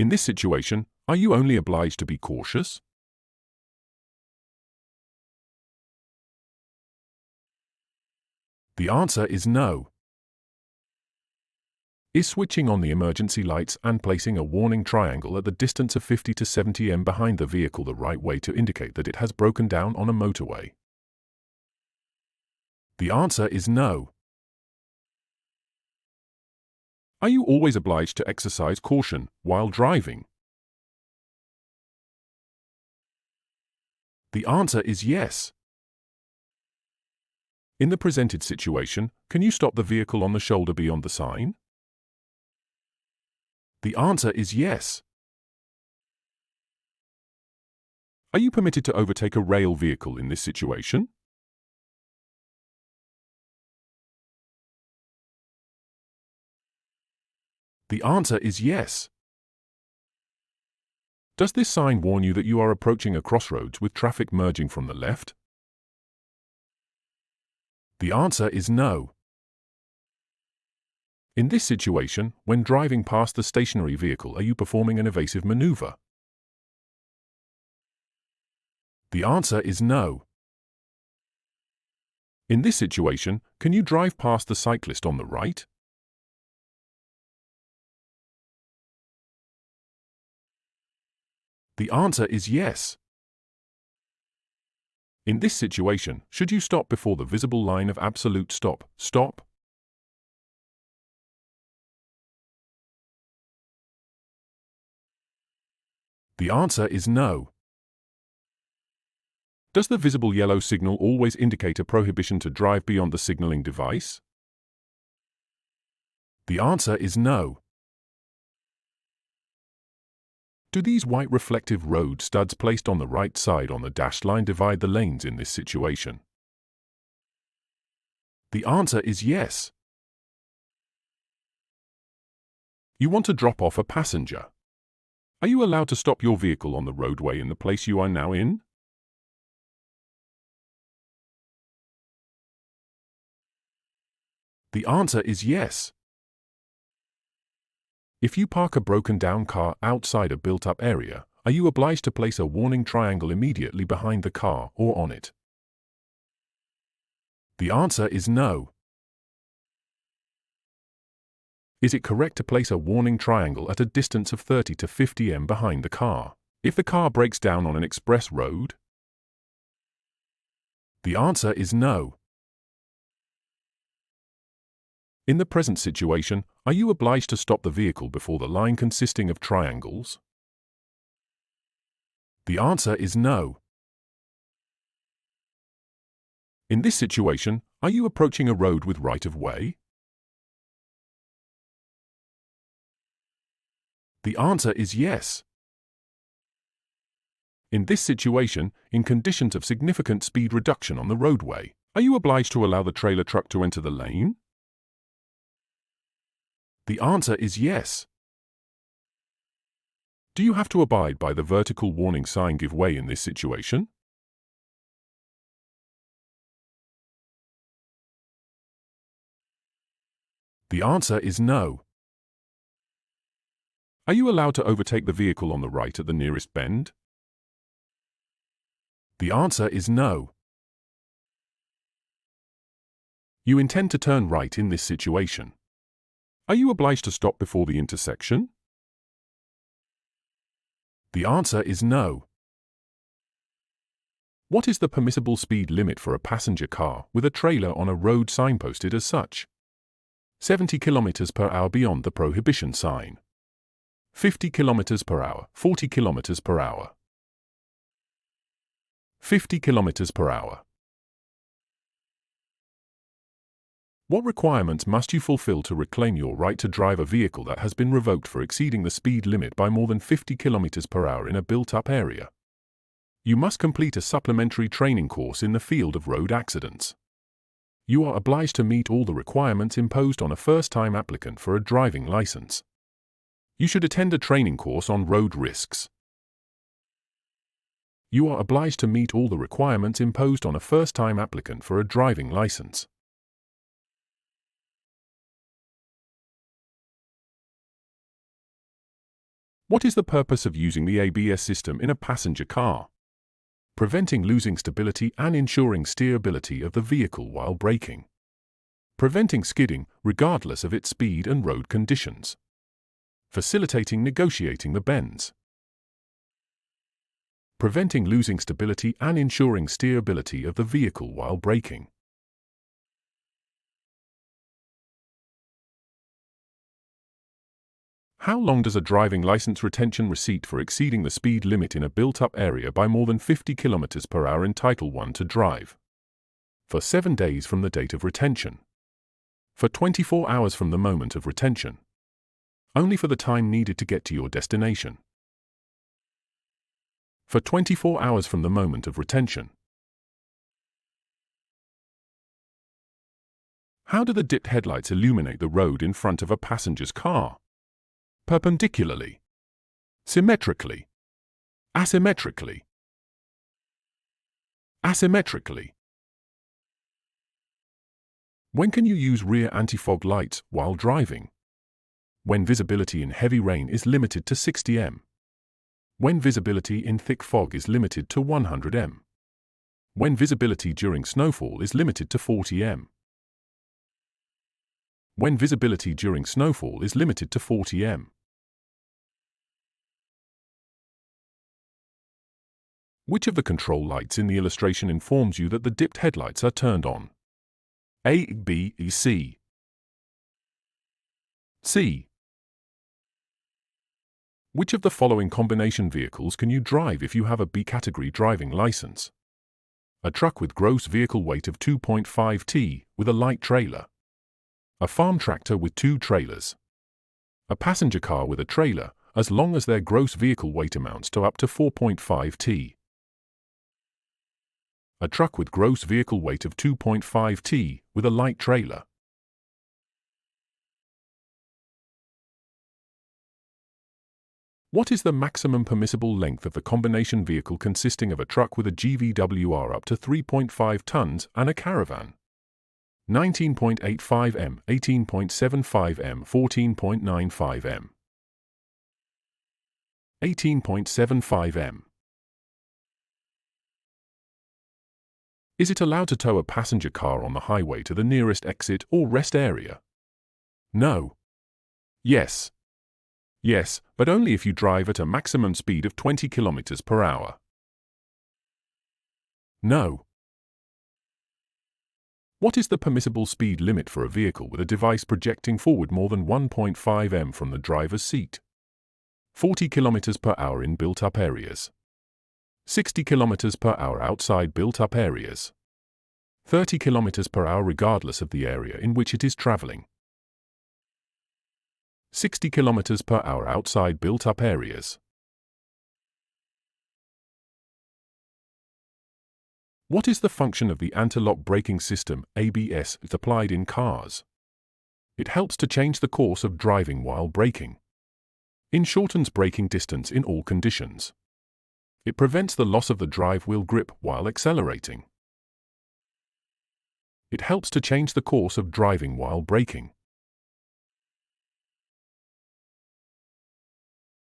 In this situation, are you only obliged to be cautious? The answer is no. Is switching on the emergency lights and placing a warning triangle at the distance of 50 to 70 m behind the vehicle the right way to indicate that it has broken down on a motorway? The answer is no. Are you always obliged to exercise caution while driving? The answer is yes. In the presented situation, can you stop the vehicle on the shoulder beyond the sign? The answer is yes. Are you permitted to overtake a rail vehicle in this situation? The answer is yes. Does this sign warn you that you are approaching a crossroads with traffic merging from the left? The answer is no. In this situation, when driving past the stationary vehicle, are you performing an evasive maneuver? The answer is no. In this situation, can you drive past the cyclist on the right? The answer is yes. In this situation, should you stop before the visible line of absolute stop? Stop. The answer is no. Does the visible yellow signal always indicate a prohibition to drive beyond the signaling device? The answer is no. Do these white reflective road studs placed on the right side on the dashed line divide the lanes in this situation? The answer is yes. You want to drop off a passenger. Are you allowed to stop your vehicle on the roadway in the place you are now in? The answer is yes. If you park a broken-down car outside a built-up area, are you obliged to place a warning triangle immediately behind the car or on it? The answer is no. Is it correct to place a warning triangle at a distance of 30 to 50 m behind the car, if the car breaks down on an express road? The answer is no. In the present situation, are you obliged to stop the vehicle before the line consisting of triangles? The answer is no. In this situation, are you approaching a road with right-of-way? The answer is yes. In this situation, in conditions of significant speed reduction on the roadway, are you obliged to allow the trailer truck to enter the lane? The answer is yes. Do you have to abide by the vertical warning sign give way in this situation? The answer is no. Are you allowed to overtake the vehicle on the right at the nearest bend? The answer is no. You intend to turn right in this situation. Are you obliged to stop before the intersection? The answer is no. What is the permissible speed limit for a passenger car with a trailer on a road signposted as such? 70 km per hour beyond the prohibition sign. 50 km per hour, 40 km per hour. 50 km per hour. What requirements must you fulfill to reclaim your right to drive a vehicle that has been revoked for exceeding the speed limit by more than 50 km per hour in a built-up area? You must complete a supplementary training course in the field of road accidents. You are obliged to meet all the requirements imposed on a first-time applicant for a driving license. You should attend a training course on road risks. You are obliged to meet all the requirements imposed on a first-time applicant for a driving license. What is the purpose of using the ABS system in a passenger car? Preventing losing stability and ensuring steerability of the vehicle while braking. Preventing skidding, regardless of its speed and road conditions. Facilitating negotiating the bends. Preventing losing stability and ensuring steerability of the vehicle while braking. How long does a driving license retention receipt for exceeding the speed limit in a built-up area by more than 50 km/h entitle one to drive? For 7 days from the date of retention. For 24 hours from the moment of retention. Only for the time needed to get to your destination. For 24 hours from the moment of retention. How do the dipped headlights illuminate the road in front of a passenger's car? Perpendicularly, symmetrically, asymmetrically, asymmetrically. When can you use rear anti-fog lights while driving? When visibility in heavy rain is limited to 60 m. When visibility in thick fog is limited to 100 m. When visibility during snowfall is limited to 40 m. When visibility during snowfall is limited to 40 m. Which of the control lights in the illustration informs you that the dipped headlights are turned on? A, B, E, C. C. Which of the following combination vehicles can you drive if you have a B category driving license? A truck with gross vehicle weight of 2.5 t with a light trailer. A farm tractor with 2 trailers. A passenger car with a trailer, as long as their gross vehicle weight amounts to up to 4.5 t. A truck with gross vehicle weight of 2.5 t with a light trailer. What is the maximum permissible length of the combination vehicle consisting of a truck with a GVWR up to 3.5 tons and a caravan? 19.85 m, 18.75 m, 14.95 m. 18.75 m. Is it allowed to tow a passenger car on the highway to the nearest exit or rest area? No. Yes. Yes, but only if you drive at a maximum speed of 20 km/h. No. What is the permissible speed limit for a vehicle with a device projecting forward more than 1.5 m from the driver's seat? 40 km/h in built-up areas. 60 km/h outside built-up areas. 30 km/h regardless of the area in which it is traveling. 60 km/h outside built-up areas. What is the function of the anti-lock braking system, ABS, applied in cars? It helps to change the course of driving while braking. It shortens braking distance in all conditions. It prevents the loss of the drive wheel grip while accelerating. It helps to change the course of driving while braking.